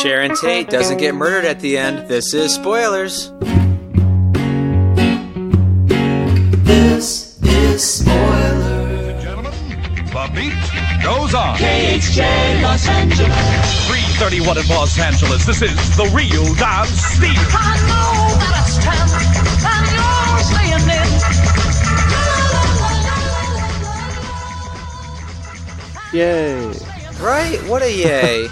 Sharon Tate doesn't get murdered at the end. This is spoilers. This is spoilers. Gentlemen, the beat goes on. KHJ Los Angeles. 3:31 in Los Angeles. This is the real Don Stevie. I know that it's time. I know staying in. Yay. Right? What a yay.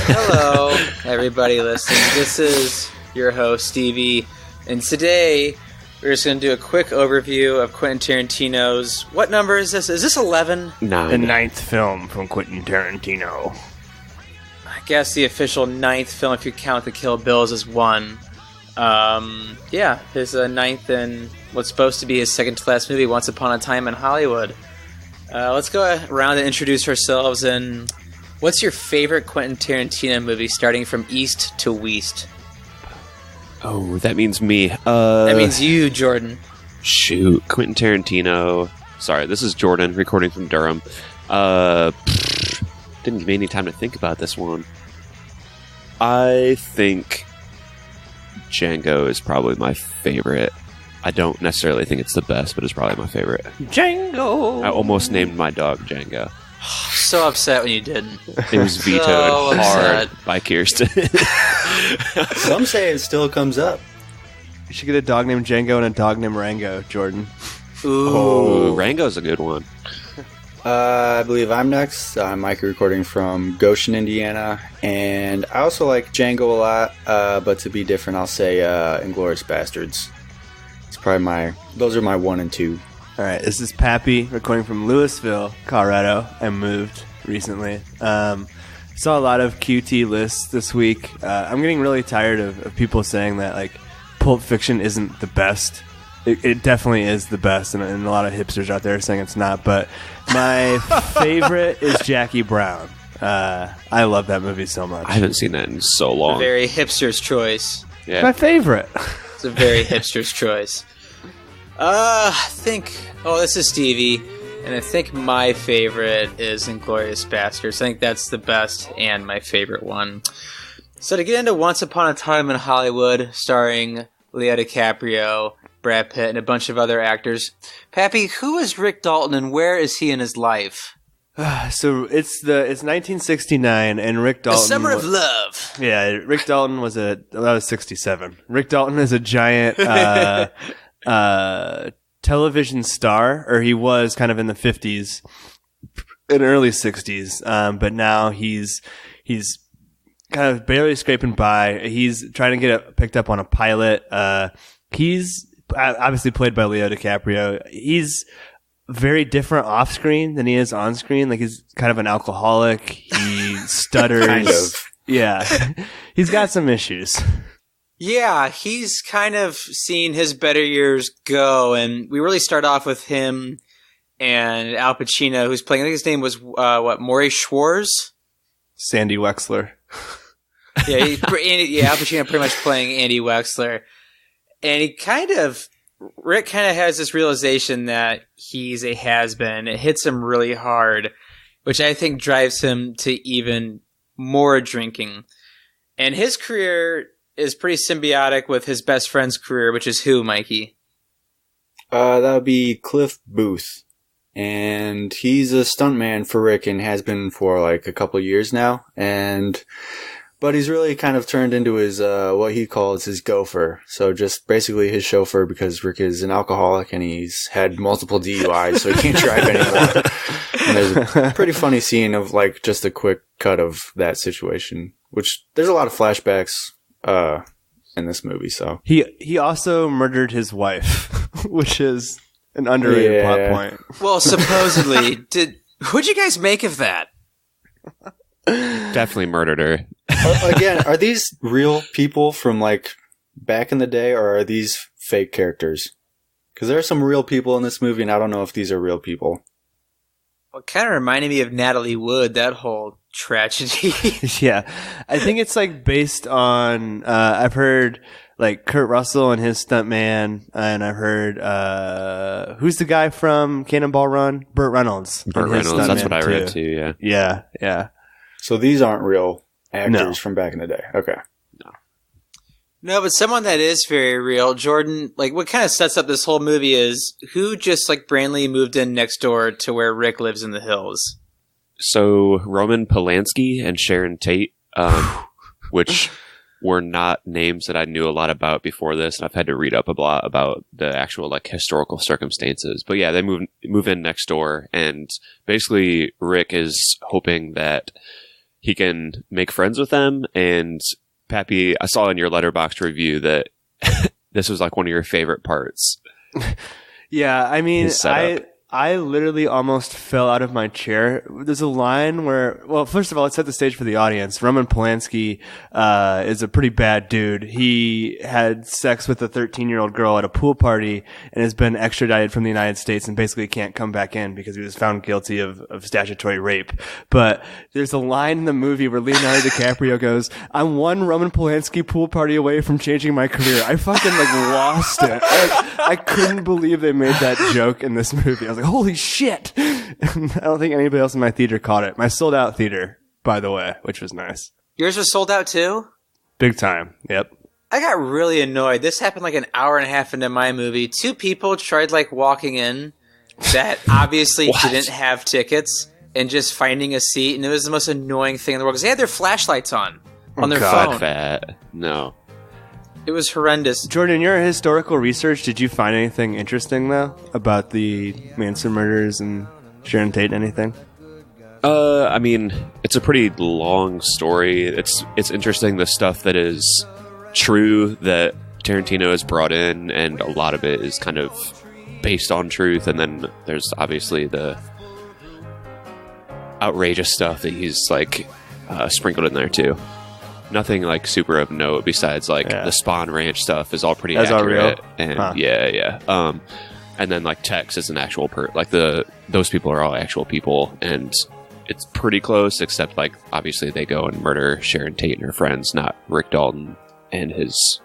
Hello, everybody listening. This is your host, Stevie. And today, we're just going to do a quick overview of Quentin Tarantino's... What number is this? Is this 11? No. The 9th film from Quentin Tarantino. I guess the official 9th film, if you count the Kill Bills, is 1. Yeah, his 9th and what's supposed to be his second-to-last movie, Once Upon a Time in Hollywood. Let's go around and introduce ourselves. And what's your favorite Quentin Tarantino movie, starting from east to west? Oh, that means me. That means you, Jordan. Shoot. Quentin Tarantino. Sorry, this is Jordan, recording from Durham. Didn't give me any time to think about this one. I think Django is probably my favorite. I don't necessarily think it's the best, but it's probably my favorite. Django! I almost named my dog Django. So upset when you didn't. It was vetoed So hard upset. by Kirsten. Some say it still comes up. You should get a dog named Django and a dog named Rango, Jordan. Ooh. Ooh, Rango's a good one. I believe I'm next. I'm Mikey, recording from Goshen, Indiana. And I also like Django a lot, but to be different, I'll say Inglourious Bastards. It's probably those are my 1 and 2. Alright, this is Pappy, recording from Louisville, Colorado. I moved recently. Saw a lot of QT lists this week. I'm getting really tired of people saying that, like, Pulp Fiction isn't the best. It definitely is the best, and a lot of hipsters out there are saying it's not, but my favorite is Jackie Brown. I love that movie so much. I haven't seen that in so A long. very hipster's choice. Yeah. My favorite. It's a very hipster's choice. I think... Oh, this is Stevie. And I think my favorite is Inglourious Basterds. I think that's the best and my favorite one. So to get into Once Upon a Time in Hollywood, starring Leo DiCaprio, Brad Pitt, and a bunch of other actors. Pappy, who is Rick Dalton and where is he in his life? So it's 1969, and Rick Dalton... The Summer of Love. Yeah, Rick Dalton that was 67. Rick Dalton is a giant television star, or he was kind of in the 50s and early 60s, but now he's kind of barely scraping by. He's trying to get it picked up on a pilot. He's obviously played by Leo DiCaprio. He's very different off screen than he is on screen. Like, he's kind of an alcoholic. He stutters. Kind of. Yeah. He's got some issues. Yeah, he's kind of seen his better years go, and we really start off with him and Al Pacino, who's playing, I think his name was, Maury Schwartz? Sandy Wexler. Yeah, Al Pacino pretty much playing Andy Wexler. And Rick kind of has this realization that he's a has-been. It hits him really hard, which I think drives him to even more drinking. And his career is pretty symbiotic with his best friend's career, which is who, Mikey? That would be Cliff Booth. And he's a stuntman for Rick and has been for like a couple of years now. But he's really kind of turned into his, what he calls his gopher. So just basically his chauffeur, because Rick is an alcoholic and he's had multiple DUIs, so he can't drive anymore. And there's a pretty funny scene of like just a quick cut of that situation, which there's a lot of flashbacks, in this movie, so. He also murdered his wife, which is an underrated plot point. Well, supposedly. What'd you guys make of that? Definitely murdered her. Again, are these real people from like back in the day, or are these fake characters? Because there are some real people in this movie, and I don't know if these are real people. Well, it kind of reminded me of Natalie Wood, that whole tragedy. Yeah. I think it's like based on, I've heard like Kurt Russell and his stuntman, and I've heard, who's the guy from Cannonball Run? Burt Reynolds. Burt and his Reynolds, that's stuntman, what I read too, yeah. Yeah. So these aren't real actors from back in the day. Okay. No, but someone that is very real, Jordan, like what kind of sets up this whole movie is who just like Brantley moved in next door to where Rick lives in the hills. So Roman Polanski and Sharon Tate, which were not names that I knew a lot about before this, and I've had to read up a lot about the actual like historical circumstances. But yeah, they move in next door, and basically Rick is hoping that he can make friends with them. And Pappy, I saw in your Letterboxd review that this was like one of your favorite parts. Yeah, I mean, I literally almost fell out of my chair. There's a line where, well, first of all, let's set the stage for the audience. Roman Polanski is a pretty bad dude. He had sex with a 13-year-old girl at a pool party and has been extradited from the United States and basically can't come back in because he was found guilty of statutory rape. But there's a line in the movie where Leonardo DiCaprio goes, "I'm one Roman Polanski pool party away from changing my career." I fucking lost it. I couldn't believe they made that joke in this movie. I was like, holy shit. I don't think anybody else in my theater caught it. My sold out theater, by the way, which was nice. Yours was sold out too? Big time. Yep. I got really annoyed. This happened like an hour and a half into my movie. 2 people tried like walking in that obviously didn't have tickets and just finding a seat. And it was the most annoying thing in the world because they had their flashlights on their phone. Fat. No. It was horrendous. Jordan, in your historical research, did you find anything interesting, though, about the Manson murders and Sharon Tate, anything? I mean, it's a pretty long story. It's interesting the stuff that is true that Tarantino has brought in, and a lot of it is kind of based on truth, and then there's obviously the outrageous stuff that he's, like, sprinkled in there, too. Nothing like super of note besides like the Spawn Ranch stuff is all pretty accurate. And yeah. And then like Tex is an actual like those people are all actual people, and it's pretty close except like obviously they go and murder Sharon Tate and her friends, not Rick Dalton and his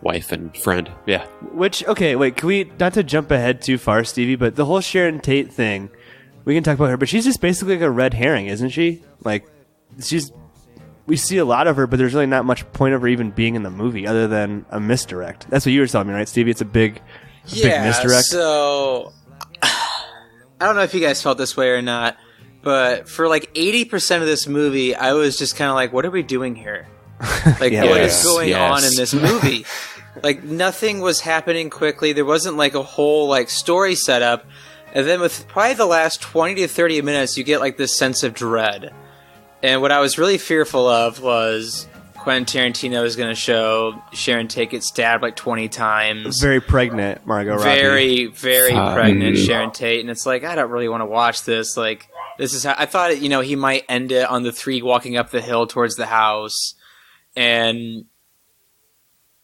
wife and friend. Yeah. Which, okay, wait, can we, not to jump ahead too far, Stevie, but the whole Sharon Tate thing, we can talk about her, but she's just basically like a red herring, isn't she? Like, we see a lot of her, but there's really not much point of her even being in the movie other than a misdirect. That's what you were telling me, right, Stevie? It's a big misdirect. So I don't know if you guys felt this way or not, but for like 80% of this movie, I was just kind of like, what are we doing here? Like, what is going on in this movie? Like, nothing was happening quickly. There wasn't like a whole like story set up. And then with probably the last 20 to 30 minutes, you get like this sense of dread. And what I was really fearful of was Quentin Tarantino is going to show Sharon Tate get stabbed like 20 times. Very pregnant, Margot Robbie. Very, very pregnant Sharon Tate. And it's like, I don't really want to watch this. Like, this is how I thought, he might end it on the 3 walking up the hill towards the house. And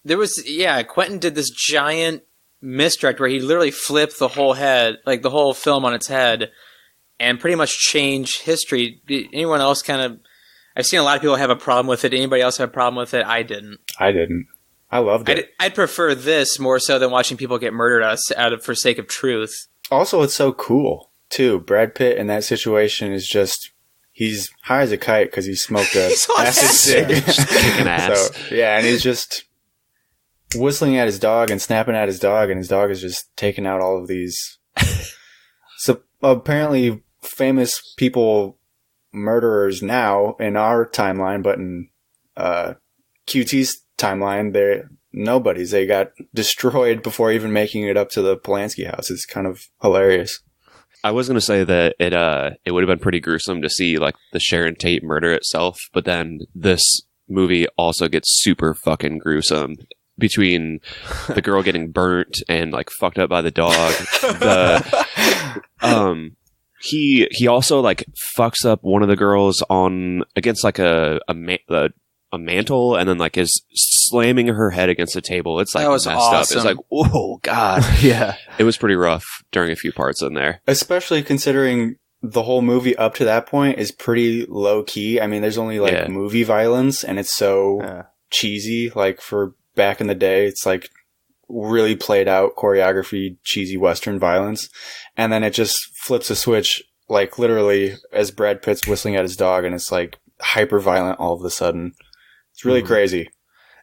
there was, Quentin did this giant misdirect where he literally flipped the whole head, like the whole film on its head, and pretty much changed history. Anyone else I've seen a lot of people have a problem with it. Anybody else have a problem with it? I didn't. I loved it. I'd prefer this more so than watching people get murdered for sake of truth. Also, it's so cool, too. Brad Pitt in that situation is just, he's high as a kite because he smoked a acid cig. Kicking ass. So, and he's just whistling at his dog and snapping at his dog, and his dog is just taking out all of these. So apparently famous people, murderers now in our timeline, but in QT's timeline, they're nobodies. They got destroyed before even making it up to the Polanski house. It's kind of hilarious. I was going to say that it would have been pretty gruesome to see like the Sharon Tate murder itself, but then this movie also gets super fucking gruesome between the girl getting burnt and like fucked up by the dog. He also like fucks up one of the girls against like a mantle, and then like is slamming her head against a table. It's like that was messed awesome. up. It's like, oh god. Yeah. It was pretty rough during a few parts in there. Especially considering the whole movie up to that point is pretty low key. I mean, there's only like movie violence, and it's so cheesy. Like for back in the day, it's like really played out choreography, cheesy Western violence. And then it just flips a switch, like literally as Brad Pitt's whistling at his dog, and it's like hyper violent all of a sudden. It's really crazy.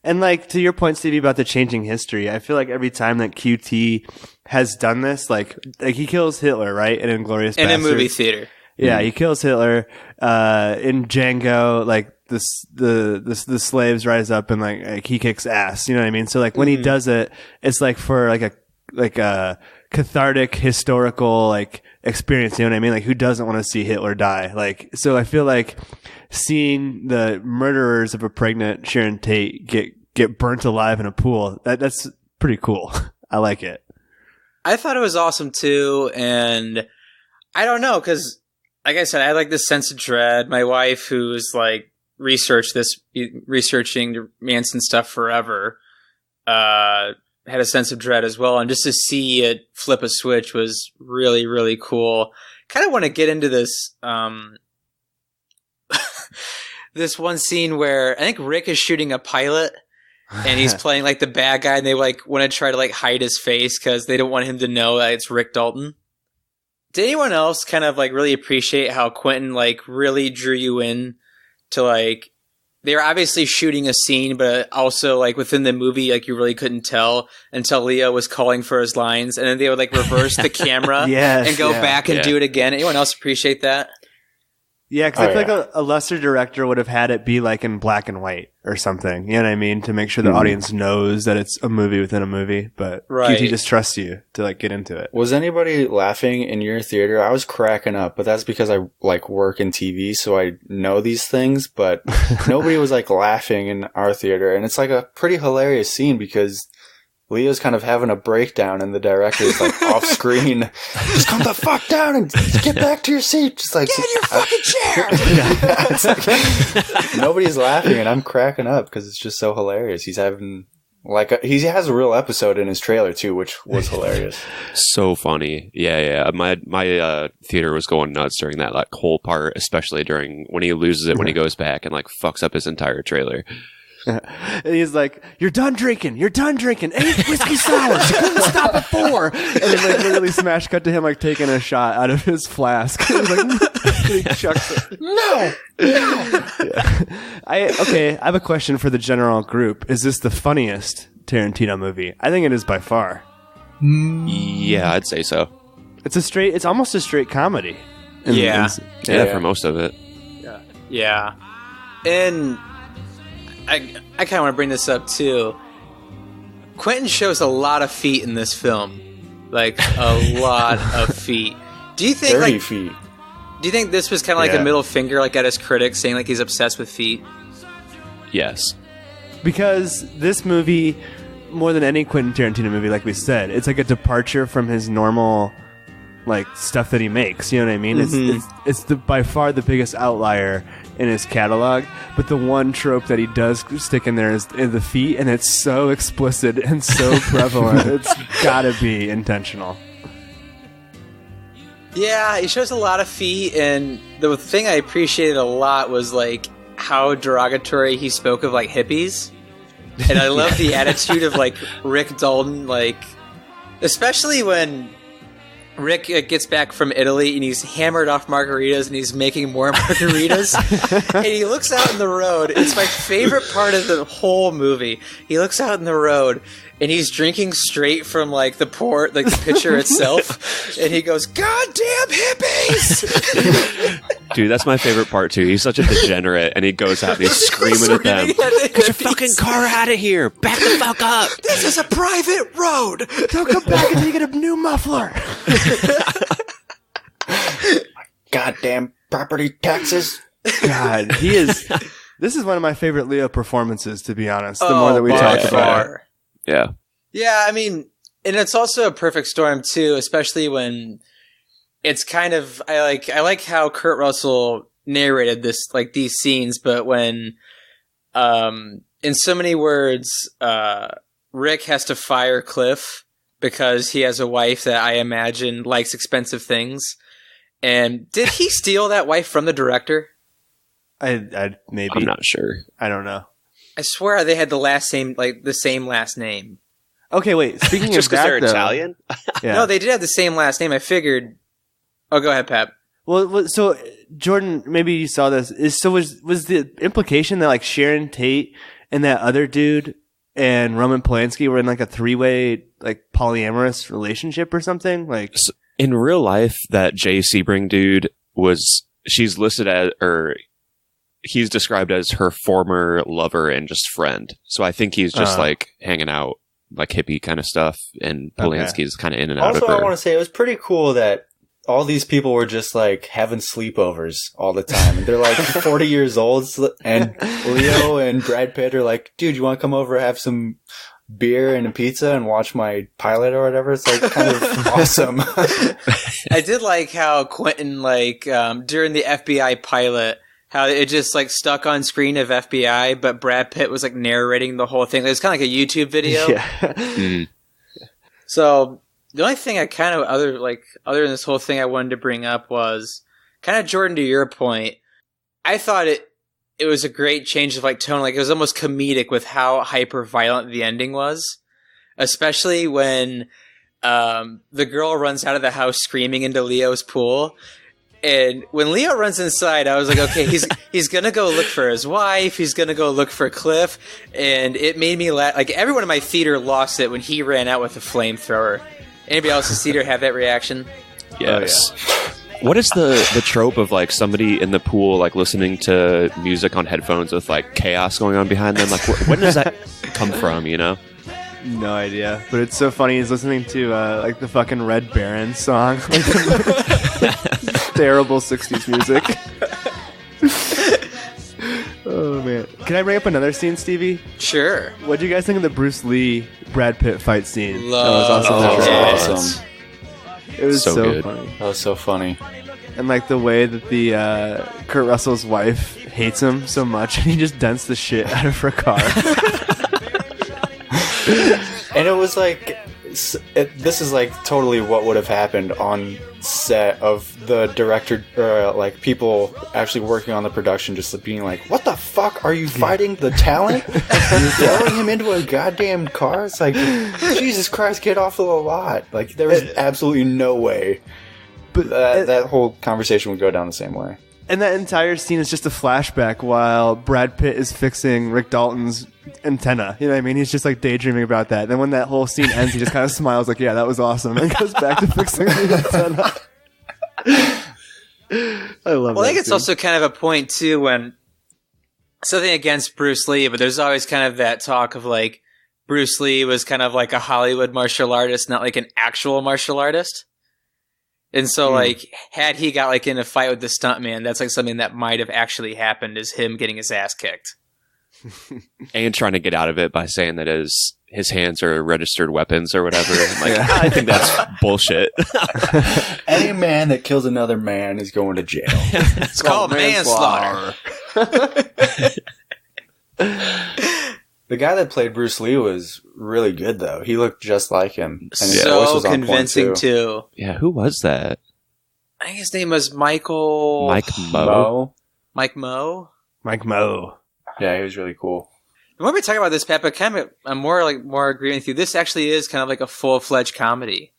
And like to your point, Stevie, about the changing history, I feel like every time that QT has done this, like he kills Hitler, right? In Inglourious Basterds. In a movie theater. Yeah, he kills Hitler. In Django, like the slaves rise up and like he kicks ass. You know what I mean? So like when he does it, it's like for like a cathartic historical like experience. You know what I mean? Like who doesn't want to see Hitler die? Like so, I feel like seeing the murderers of a pregnant Sharon Tate get burnt alive in a pool, that's pretty cool. I like it. I thought it was awesome too, and I don't know, because like I said, I like this sense of dread. My wife, who's like researching Manson stuff forever, had a sense of dread as well, and just to see it flip a switch was really, really cool. Kind of want to get into this this one scene where I think Rick is shooting a pilot and he's playing like the bad guy, and they like want to try to like hide his face because they don't want him to know that it's Rick Dalton. Did anyone else kind of like really appreciate how Quentin like really drew you in to like, they were obviously shooting a scene, but also like within the movie, like you really couldn't tell until Leo was calling for his lines, and then they would like reverse the camera and go back and do it again. Anyone else appreciate that? Yeah, because I feel like a lesser director would have had it be like in black and white or something. You know what I mean? To make sure the audience knows that it's a movie within a movie. But QT just trusts you to like get into it. Was anybody laughing in your theater? I was cracking up, but that's because I like work in TV, so I know these things. But nobody was like laughing in our theater, and it's like a pretty hilarious scene because Leo's kind of having a breakdown, and the director's like off screen. Just come the fuck down and get back to your seat. Just like, get in your fucking chair. Nobody's laughing, and I'm cracking up because it's just so hilarious. He's having he has a real episode in his trailer too, which was hilarious. So funny. Yeah. My theater was going nuts during that like whole part, especially during when he loses it when he goes back and like fucks up his entire trailer. And he's like, you're done drinking 8 whiskey sours, you couldn't stop at 4. And then like literally smash cut to him like taking a shot out of his flask. He's like, he chucks it. No. Yeah. I have a question for the general group. Is this the funniest Tarantino movie? I think it is by far. Yeah, I'd say so. It's almost a straight comedy. For most of it. Yeah. And I kind of want to bring this up too. Quentin shows a lot of feet in this film, like a lot of feet. Do you think 30 feet? Do you think this was kind of like a middle finger, like at his critics, saying like he's obsessed with feet? Yes, because this movie, more than any Quentin Tarantino movie, like we said, it's like a departure from his normal like stuff that he makes. You know what I mean? It's by far the biggest outlier in his catalog, but the one trope that he does stick in there is in the feet, and it's so explicit and so prevalent. It's gotta be intentional. Yeah, he shows a lot of feet, and the thing I appreciated a lot was like how derogatory he spoke of like hippies, and I love the attitude of like Rick Dalton, like especially when Rick gets back from Italy and he's hammered off margaritas and he's making more margaritas and he looks out in the road. It's my favorite part of the whole movie. He looks out in the road and he's drinking straight from like the port, like the pitcher itself, and he goes, "Goddamn hippies!" Dude, that's my favorite part too. He's such a degenerate, and he goes out and he's screaming at them, "Get your fucking car out of here! Back the fuck up! This is a private road! Don't come back until you get a new muffler!" Goddamn property taxes! God, he is. This is one of my favorite Leo performances, to be honest. The more that we talk about it. Yeah, I mean, and it's also a perfect storm too, especially when it's kind of I like how Kurt Russell narrated this, like these scenes, but when in so many words Rick has to fire Cliff because he has a wife that I imagine likes expensive things. And did he steal that wife from the director? I maybe. I'm not sure. I don't know. I swear they had the same last name. Okay, wait. Speaking just of that, because they're Italian? Yeah. No, they did have the same last name. I figured. Oh, go ahead, Pap. Well, so Jordan, maybe you saw this. Was the implication that like Sharon Tate and that other dude and Roman Polanski were in like a 3-way like polyamorous relationship or something? Like in real life, that Jay Sebring dude she's listed as, or he's described as her former lover and just friend. So I think he's just like hanging out, like hippie kind of stuff, and Polanski's kind of in and out of her. Also, I want to say it was pretty cool that all these people were just like having sleepovers all the time. And they're like 40 years old, and Leo and Brad Pitt are like, dude, you want to come over, have some beer and a pizza and watch my pilot or whatever? It's like kind of awesome. I did like how Quentin, like, during the FBI pilot, how it just like stuck on screen of FBI, but Brad Pitt was like narrating the whole thing. It was kind of like a YouTube video. Yeah. So the only thing I kind of other than this whole thing I wanted to bring up was kind of, Jordan, to your point. I thought it was a great change of like tone. Like it was almost comedic with how hyper violent the ending was, especially when the girl runs out of the house screaming into Leo's pool. And when Leo runs inside, I was like, okay, he's gonna go look for his wife. He's gonna go look for Cliff, and it made me laugh. Like everyone in my theater lost it when he ran out with a flamethrower. Anybody else in the theater have that reaction? Yes. Oh, yeah. What is the trope of like somebody in the pool like listening to music on headphones with like chaos going on behind them? Like, when does that come from? You know? No idea. But it's so funny. He's listening to like the fucking Red Baron song. Terrible 60s music. Oh man. Can I bring up another scene, Stevie? Sure. What do you guys think of the Bruce Lee Brad Pitt fight scene? Love that was awesome. It was so good. funny. That was so funny. And like the way that the Kurt Russell's wife hates him so much, and he just dents the shit out of her car. And it was like, this is like totally what would have happened on set of the director, like people actually working on the production, just being like, what the fuck, are you fighting the talent? You're throwing him into a goddamn car? It's like, Jesus Christ, get off of the lot. Like, there was absolutely no way but that whole conversation would go down the same way. And that entire scene is just a flashback while Brad Pitt is fixing Rick Dalton's antenna. You know what I mean? He's just like daydreaming about that. Then when that whole scene ends, he just kind of smiles like, yeah, that was awesome. And goes back to fixing the antenna. I love that. Well, I think it's scene. also kind of a point too when something against Bruce Lee, but there's always kind of that talk of like Bruce Lee was kind of like a Hollywood martial artist, not like an actual martial artist. And so, like, had he got, like, in a fight with the stuntman, that's, like, something that might have actually happened, is him getting his ass kicked. And trying to get out of it by saying that his hands are registered weapons or whatever. I'm like, I think that's bullshit. Any man that kills another man is going to jail. It's called manslaughter. The guy that played Bruce Lee was really good, though. He looked just like him. And his voice So was on point, convincing, too. Yeah, who was that? I think his name was Michael... Mike Moe? Mike Moe? Mike Moe. Yeah, he was really cool. When we talk about this, Pat, but kind of, I'm more agreeing with you. This actually is kind of like a full-fledged comedy.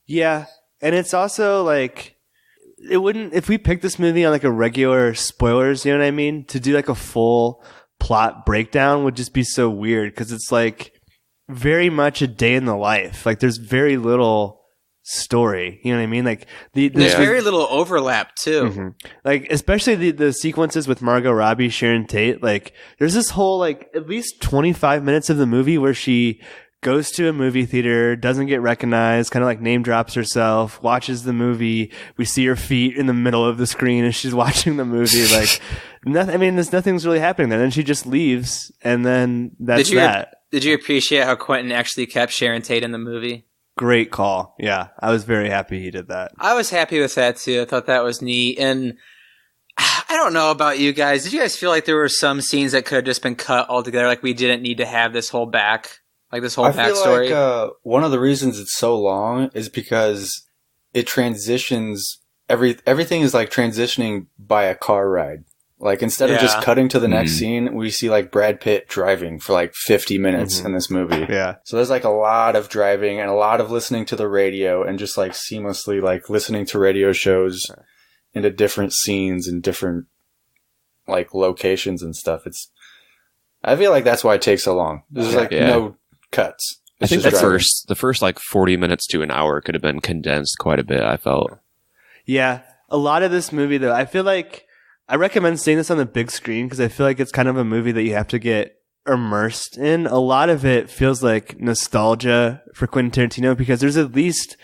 Yeah. And it's also like, it wouldn't, if we picked this movie on like a regular spoilers, you know what I mean? To do like a full plot breakdown would just be so weird, because it's like very much a day in the life. Like there's very little story, you know what I mean? Like there's very little overlap too. Mm-hmm. Like especially the sequences with Margot Robbie, Sharon Tate. Like there's this whole like at least 25 minutes of the movie where she goes to a movie theater, doesn't get recognized, kind of like name drops herself, watches the movie. We see her feet in the middle of the screen as she's watching the movie. Like, nothing's really happening there. Then she just leaves, and then that's that. Did you appreciate how Quentin actually kept Sharon Tate in the movie? Great call. Yeah, I was very happy he did that. I was happy with that too. I thought that was neat. And I don't know about you guys. Did you guys feel like there were some scenes that could have just been cut altogether? Like we didn't need to have this whole backstory? I feel like one of the reasons it's so long is because it transitions. Everything is like transitioning by a car ride. Like instead of just cutting to the next scene, we see like Brad Pitt driving for like 50 minutes in this movie. Yeah. So there's like a lot of driving and a lot of listening to the radio and just like seamlessly like listening to radio shows into different scenes and different like locations and stuff. I feel like that's why it takes so long. There's no cuts. I think just the first like 40 minutes to an hour could have been condensed quite a bit, I felt. Yeah. A lot of this movie, though, I feel like I recommend seeing this on the big screen because I feel like it's kind of a movie that you have to get immersed in. A lot of it feels like nostalgia for Quentin Tarantino because there's at least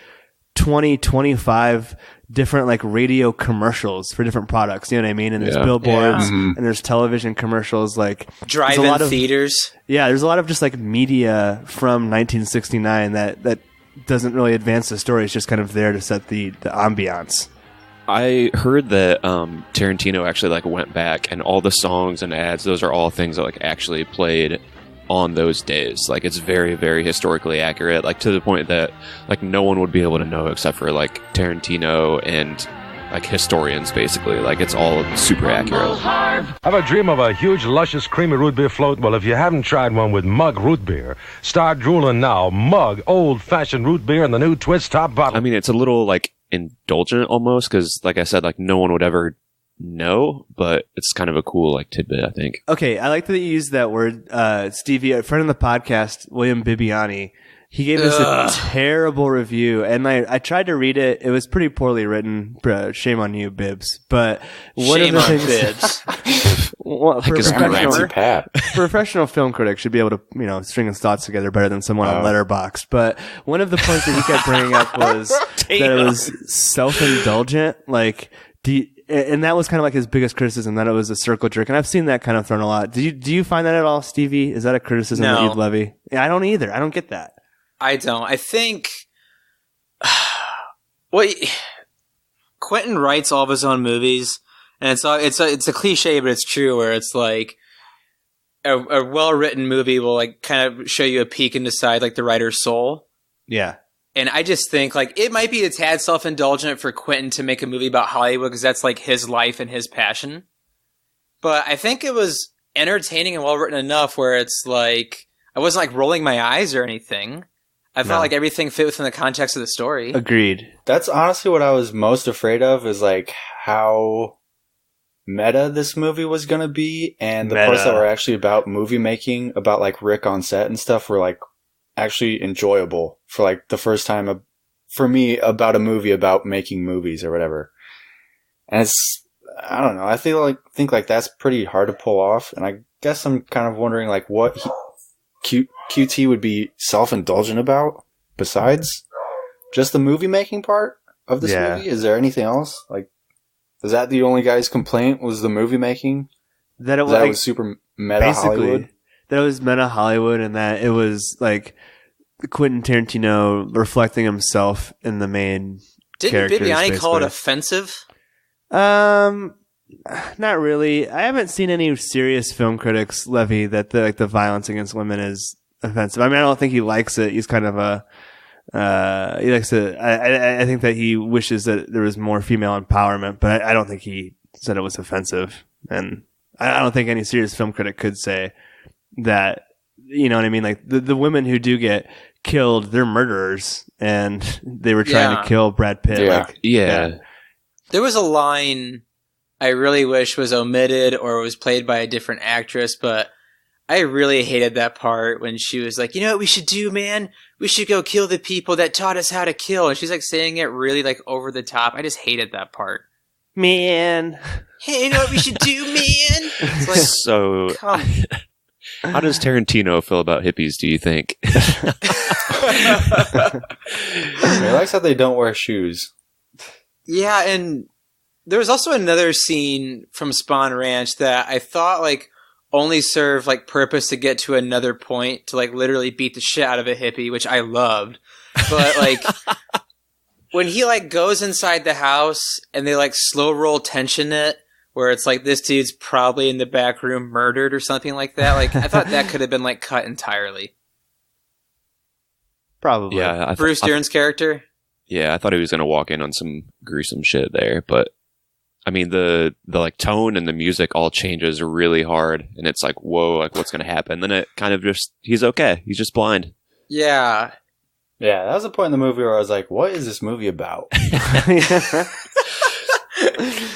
25 different like radio commercials for different products. You know what I mean? And there's billboards and there's television commercials, like drive-in theaters. Yeah, there's a lot of just like media from 1969 that doesn't really advance the story. It's just kind of there to set the ambiance. I heard that Tarantino actually like went back and all the songs and ads, those are all things that like actually played on those days. Like it's very, very historically accurate, like to the point that like no one would be able to know except for like Tarantino and like historians basically. Like it's all super accurate. Have a dream of a huge, luscious, creamy root beer float? Well, if you haven't tried one with Mug Root Beer, start drooling now. Mug old-fashioned root beer in the new twist top bottle. I mean, it's a little like indulgent almost because like I said, like no one would ever know, but it's kind of a cool like tidbit, I think. Okay, I like that you used that word. Stevie, a friend of the podcast, William Bibiani, he gave this a terrible review, and I tried to read it. It was pretty poorly written. Shame on you, Bibbs. But one Shame of the on things, well, for, a professional film critic should be able to, string his thoughts together better than someone on Letterboxd. But one of the points that he kept bringing up was that it was self-indulgent, like. And that was kind of like his biggest criticism, that it was a circle jerk. And I've seen that kind of thrown a lot. Do you find that at all, Stevie? Is that a criticism that you'd levy? Yeah, I don't either. I don't get that. I don't. I think Quentin writes all of his own movies, and it's a cliche, but it's true. Where it's like a well written movie will like kind of show you a peek inside like the writer's soul. Yeah. And I just think, like, it might be a tad self-indulgent for Quentin to make a movie about Hollywood because that's, like, his life and his passion. But I think it was entertaining and well-written enough where it's, like, I wasn't, like, rolling my eyes or anything. I felt like everything fit within the context of the story. Agreed. That's honestly what I was most afraid of, is, like, how meta this movie was going to be. And the parts that were actually about movie making, about, like, Rick on set and stuff were, like, actually enjoyable for like the first time for me about a movie about making movies or whatever. And it's, I don't know, I think that's pretty hard to pull off. And I guess I'm kind of wondering like what QT would be self-indulgent about besides just the movie making part of this movie. Is there anything else? Like, is that the only guy's complaint was the movie making? That it was super meta Hollywood? That it was meta Hollywood and that it was like Quentin Tarantino reflecting himself in the main characters. Didn't Bibiani call it offensive? Not really. I haven't seen any serious film critics levy that the violence against women is offensive. I mean, I don't think he likes it. He's kind of he likes it. I think that he wishes that there was more female empowerment, but I don't think he said it was offensive. And I don't think any serious film critic could say that, you know what I mean? Like the women who do get killed, they're murderers, and they were trying to kill Brad Pitt. Yeah. There was a line I really wish was omitted or was played by a different actress, but I really hated that part when she was like, you know what we should do, man? We should go kill the people that taught us how to kill. And she's like saying it really like over the top. I just hated that part. Man. Hey, you know what we should do, man? It's like, so, how does Tarantino feel about hippies, do you think? He likes how they don't wear shoes. Yeah, and there was also another scene from Spawn Ranch that I thought like only served like purpose to get to another point to like literally beat the shit out of a hippie, which I loved. But like when he like goes inside the house and they like slow roll tension it, where it's like this dude's probably in the back room murdered or something like that. Like I thought that could have been like cut entirely. Probably. Yeah, Bruce Dern's character. Yeah, I thought he was going to walk in on some gruesome shit there, but I mean the like tone and the music all changes really hard, and it's like, whoa, like what's going to happen? Then it kind of just, he's okay. He's just blind. Yeah. Yeah, that was the point in the movie where I was like, what is this movie about?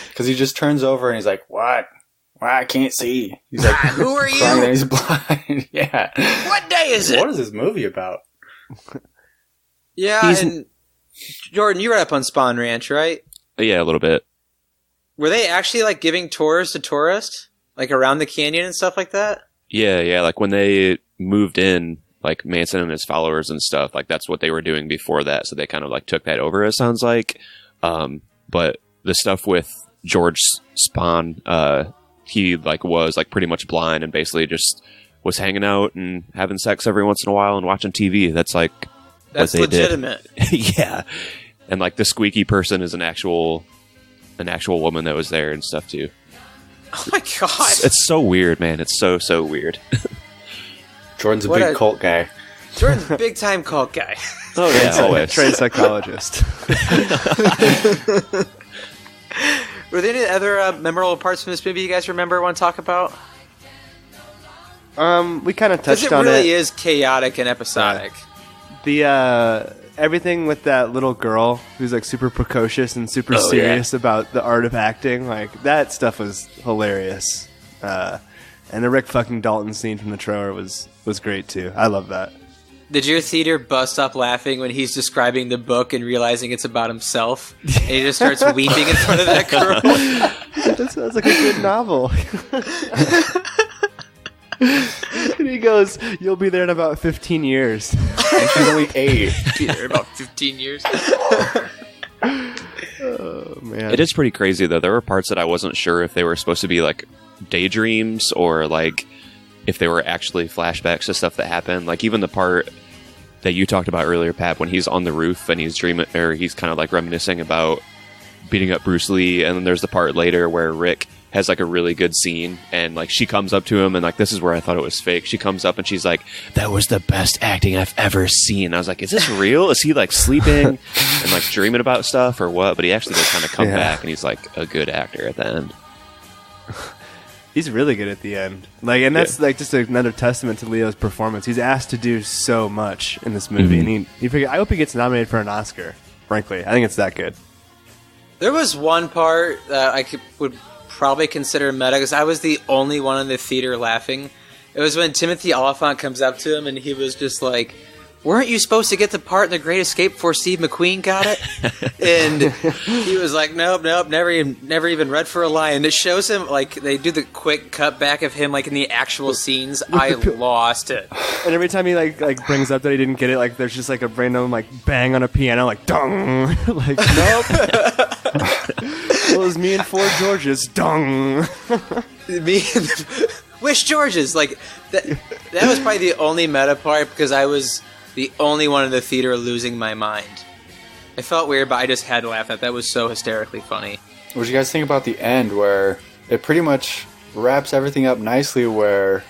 Because he just turns over and he's like, "What? Why I can't see?" He's like, "Who are crying you? that he's blind." Yeah. What day is it? What is this movie about? Yeah, and Jordan, you were up on Spawn Ranch, right? Yeah, a little bit. Were they actually like giving tours to tourists, like around the canyon and stuff like that? Yeah. Like when they moved in, like Manson and his followers and stuff, like that's what they were doing before that. So they kind of like took that over, it sounds like. But the stuff with George Spahn, he like was like pretty much blind and basically just was hanging out and having sex every once in a while and watching TV. That's like that's what they legitimate. Did. Yeah, and like the squeaky person is an actual woman that was there and stuff too. Oh my god, it's so weird, man. It's so weird. Jordan's a big cult guy. Jordan's a big time cult guy. Oh yeah, always. Trained psychologist. Were there any other memorable parts from this movie you guys remember or want to talk about? We kind of touched on it. Because it really is chaotic and episodic. The everything with that little girl who's like super precocious and super serious about the art of acting, like that stuff was hilarious. And the Rick fucking Dalton scene from the trailer was great too. I love that. Did your theater bust up laughing when he's describing the book and realizing it's about himself? And he just starts weeping in front of that girl? That sounds like a good novel. And he goes, "You'll be there in about 15 years." And she's only 8. Be there in about 15 years. Oh, man. It is pretty crazy, though. There were parts that I wasn't sure if they were supposed to be, like, daydreams or, like, if they were actually flashbacks to stuff that happened. Like, even the part that you talked about earlier, Pap, when he's on the roof and he's dreaming, or he's kind of, like, reminiscing about beating up Bruce Lee, and then there's the part later where Rick has, like, a really good scene, and, like, she comes up to him, and, like, this is where I thought it was fake. She comes up and she's like, "That was the best acting I've ever seen." I was like, is this real? Is he, like, sleeping and, like, dreaming about stuff or what? But he actually does kind of come back, and he's, like, a good actor at the end. He's really good at the end. Like, and that's like just another testament to Leo's performance. He's asked to do so much in this movie, and he figured, I hope he gets nominated for an Oscar. Frankly, I think it's that good. There was one part that would probably consider meta, because I was the only one in the theater laughing. It was when Timothy Olyphant comes up to him, and he was just like, "Weren't you supposed to get the part in The Great Escape before Steve McQueen got it?" And he was like, nope, never even read for a line. And it shows him, like, they do the quick cut back of him, like, in the actual scenes. I lost it. And every time he like brings up that he didn't get it, like, there's just like a random like bang on a piano, like dung. Like, nope. Well, it was me and 4 Georges, dung. Wish Georges, like that was probably the only meta part, because I was the only one in the theater losing my mind. I felt weird, but I just had to laugh at that. That was so hysterically funny. What did you guys think about the end, where it pretty much wraps everything up nicely, where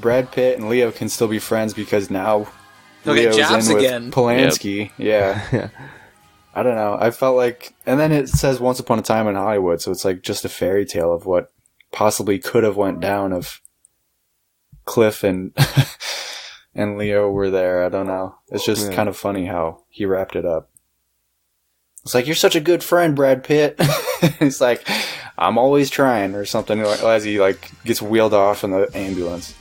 Brad Pitt and Leo can still be friends because now they'll Leo's get jobs in with again. Polanski. Yep. Yeah. I don't know. I felt like, and then it says Once Upon a Time in Hollywood, so it's like just a fairy tale of what possibly could have went down if Cliff and and Leo were there. I don't know. It's just kind of funny how he wrapped it up. It's like, "You're such a good friend, Brad Pitt." He's like, "I'm always trying," or something, as he like gets wheeled off in the ambulance.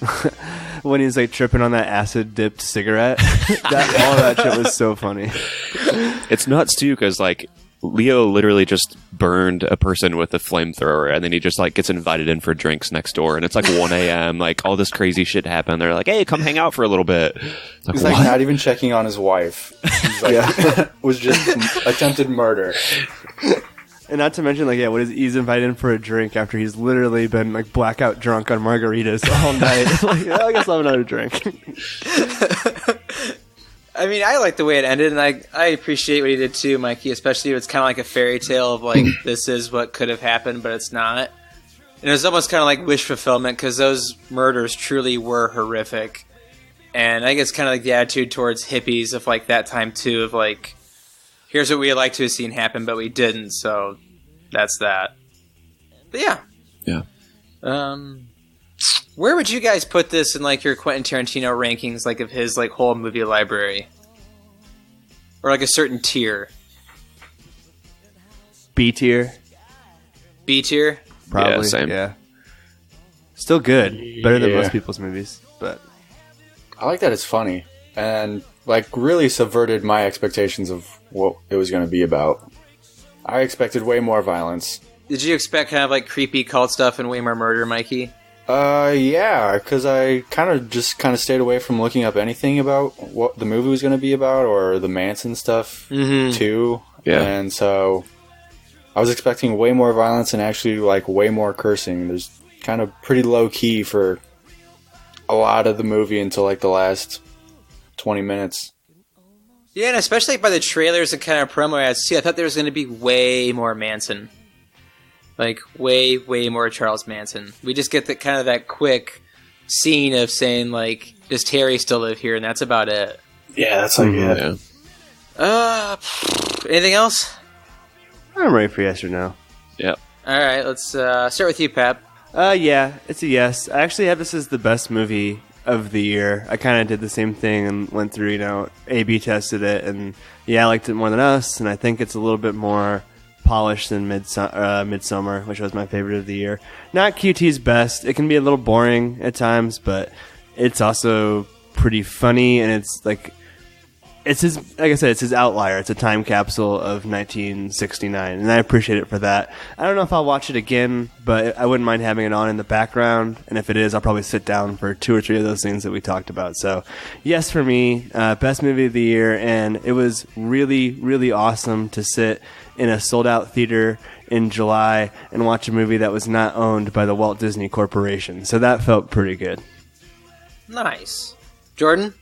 When he's like tripping on that acid dipped cigarette, all that shit was so funny. It's nuts too, because like Leo literally just burned a person with a flamethrower, and then he just like gets invited in for drinks next door, and it's like 1 a.m. Like all this crazy shit happened. They're like, "Hey, come hang out for a little bit." Like, he's like not even checking on his wife. He's like, was just attempted murder. And not to mention, like, he's invited in for a drink after he's literally been like blackout drunk on margaritas all night. Like, I guess I'll have another drink. I mean, I like the way it ended, and I appreciate what he did too, Mikey, especially if it's kind of like a fairy tale of, like, this is what could have happened, but it's not. And it was almost kind of like wish fulfillment, because those murders truly were horrific. And I guess kind of like the attitude towards hippies of, like, that time too, of, like, here's what we'd like to have seen happen, but we didn't, so that's that. But yeah. Yeah. Where would you guys put this in, like, your Quentin Tarantino rankings, like, of his, like, whole movie library? Or, like, a certain tier? B tier. B tier. Probably. Yeah, same. Yeah. Still good. Better than Yeah. most people's movies. But I like that it's funny and like really subverted my expectations of what it was going to be about. I expected way more violence. Did you expect kind of like creepy cult stuff and way more murder, Mikey? Yeah, because I kind of stayed away from looking up anything about what the movie was going to be about or the Manson stuff too. Yeah. And so I was expecting way more violence and actually like way more cursing. There's kind of pretty low key for a lot of the movie until like the last 20 minutes. Yeah, and especially by the trailers and kind of promo ads, too, I thought there was going to be way more Manson. Like, way, way more Charles Manson. We just get that quick scene of saying, like, does Terry still live here? And that's about it. Yeah, that's like it. Yeah. Anything else? I'm ready for yes or no. Yep. All right, let's start with you, Pap. Yeah, it's a yes. I actually have this as the best movie of the year. I kind of did the same thing and went through, A/B tested it, and yeah, I liked it more than Us, and I think it's a little bit more polished than Midsummer, which was my favorite of the year. Not QT's best. It can be a little boring at times, but it's also pretty funny, and it's like I said, it's his outlier. It's a time capsule of 1969, and I appreciate it for that. I don't know if I'll watch it again, but I wouldn't mind having it on in the background, and if it is, I'll probably sit down for 2 or 3 of those things that we talked about. So, yes for me, best movie of the year, and it was really, really awesome to sit in a sold-out theater in July and watch a movie that was not owned by the Walt Disney Corporation. So that felt pretty good. Nice. Jordan?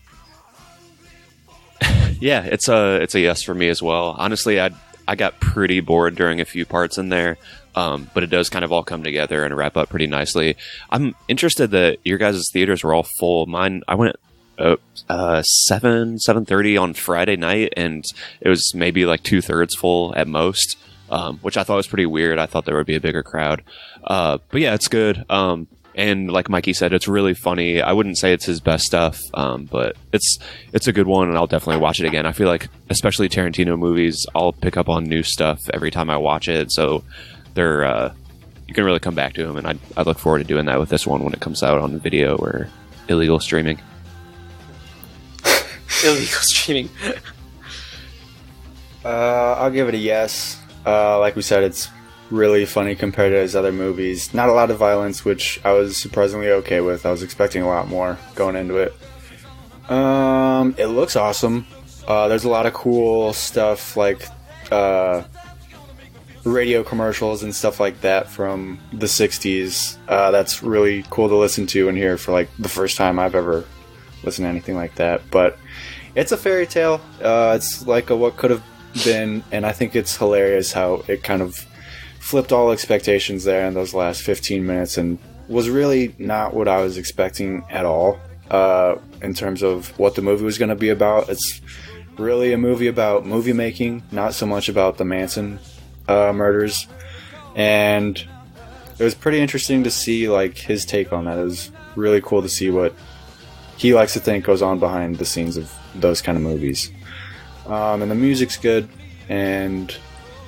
Yeah, it's a yes for me as well. Honestly, I got pretty bored during a few parts in there, but it does kind of all come together and wrap up pretty nicely. I'm interested that your guys' theaters were all full. Mine, I went 7:30 on Friday night, and it was maybe like 2/3 full at most, which I thought was pretty weird. I thought there would be a bigger crowd, but yeah, it's good. And like Mikey said, it's really funny. I wouldn't say it's his best stuff, but it's a good one, and I'll definitely watch it again. I feel like, especially Tarantino movies, I'll pick up on new stuff every time I watch it, so they're you can really come back to them, and I look forward to doing that with this one when it comes out on video or illegal streaming. Illegal streaming. I'll give it a yes. Like we said, it's really funny compared to his other movies. Not a lot of violence, which I was surprisingly okay with. I was expecting a lot more going into it. It looks awesome. There's a lot of cool stuff like radio commercials and stuff like that from the 60s. That's really cool to listen to and hear for like the first time I've ever listened to anything like that. But it's a fairy tale. It's like a what could have been, and I think it's hilarious how it kind of flipped all expectations there in those last 15 minutes and was really not what I was expecting at all in terms of what the movie was going to be about. It's really a movie about movie making, not so much about the Manson murders, and it was pretty interesting to see like his take on that. It was really cool to see what he likes to think goes on behind the scenes of those kind of movies. And the music's good, and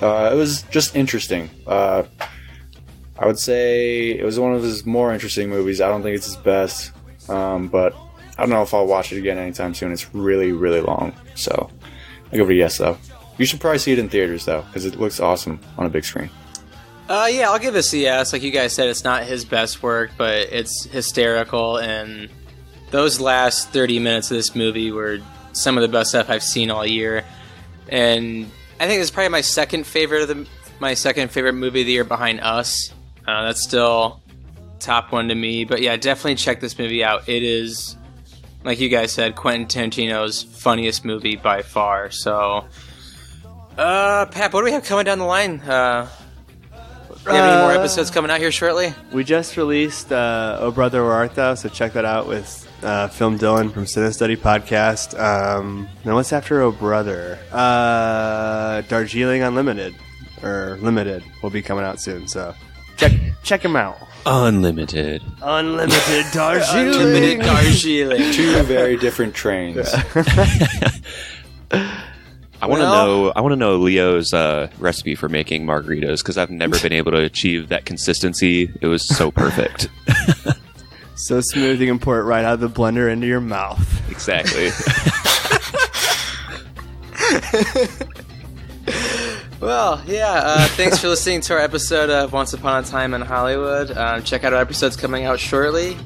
it was just interesting. I would say it was one of his more interesting movies. I don't think it's his best, but I don't know if I'll watch it again anytime soon. It's really, really long. So I'll give it a yes, though. You should probably see it in theaters, though, because it looks awesome on a big screen. Yeah, I'll give this a yes. Like you guys said, it's not his best work, but it's hysterical, and those last 30 minutes of this movie were some of the best stuff I've seen all year. And I think it's probably my second favorite movie of the year behind Us. That's still top one to me. But yeah, definitely check this movie out. It is, like you guys said, Quentin Tarantino's funniest movie by far. So, Pap, what do we have coming down the line? Do you have any more episodes coming out here shortly? We just released Oh Brother, Where Art Thou? So check that out with Film Dylan from Cinestudy Podcast. Now what's after Oh Brother? Darjeeling Unlimited or Limited will be coming out soon. So check him out. Unlimited Darjeeling. Unlimited Darjeeling. Two very different trains. I want to know Leo's recipe for making margaritas because I've never been able to achieve that consistency. It was so perfect. So smooth you can pour it right out of the blender into your mouth. Exactly. Well, yeah, thanks for listening to our episode of Once Upon a Time in Hollywood. Check out our episodes coming out shortly.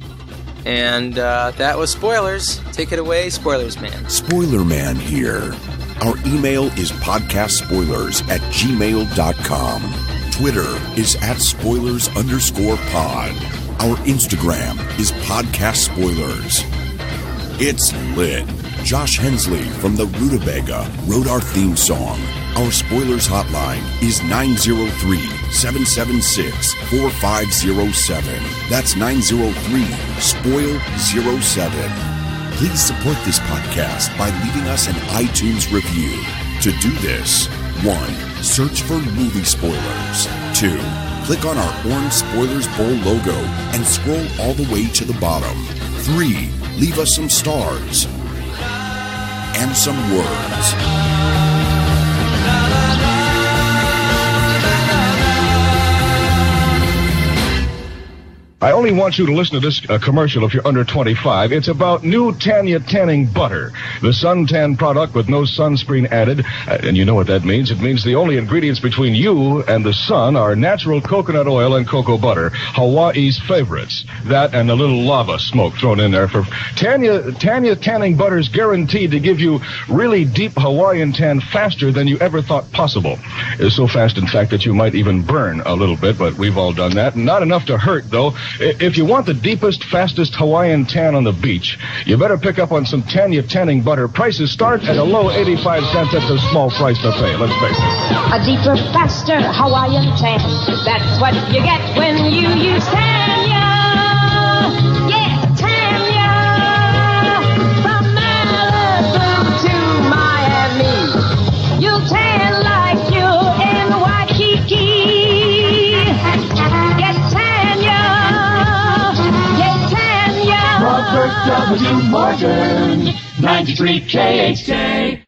And that was Spoilers. Take it away, Spoilers Man. Spoiler Man here. Our email is podcastspoilers@gmail.com. Twitter is @spoilers_pod. Our Instagram is Podcast Spoilers. It's lit. Josh Hensley from the Rutabaga wrote our theme song. Our Spoilers hotline is 903-776-4507. That's 903-SPOIL07. Please support this podcast by leaving us an iTunes review. To do this, 1. Search for movie spoilers. 2. Click on our orange Spoilers Bowl logo and scroll all the way to the bottom. 3. Leave us some stars and some words. I only want you to listen to this commercial if you're under 25. It's about new Tanya tanning butter, the suntan product with no sunscreen added. And you know what that means. It means the only ingredients between you and the sun are natural coconut oil and cocoa butter, Hawaii's favorites. That and a little lava smoke thrown in there. For Tanya tanning butter is guaranteed to give you really deep Hawaiian tan faster than you ever thought possible. It's so fast, in fact, that you might even burn a little bit, but we've all done that. Not enough to hurt, though. If you want the deepest, fastest Hawaiian tan on the beach, you better pick up on some Tanya tanning butter. Prices start at a low 85 cents. That's a small price to pay, let's face it. A deeper, faster Hawaiian tan. That's what you get when you use Tanya. Yeah, Tanya. From Malibu to Miami. You'll tan like you're in Waikiki. Get Tanya. Get Tanya. Robert W. Morgan, 93 KHJ.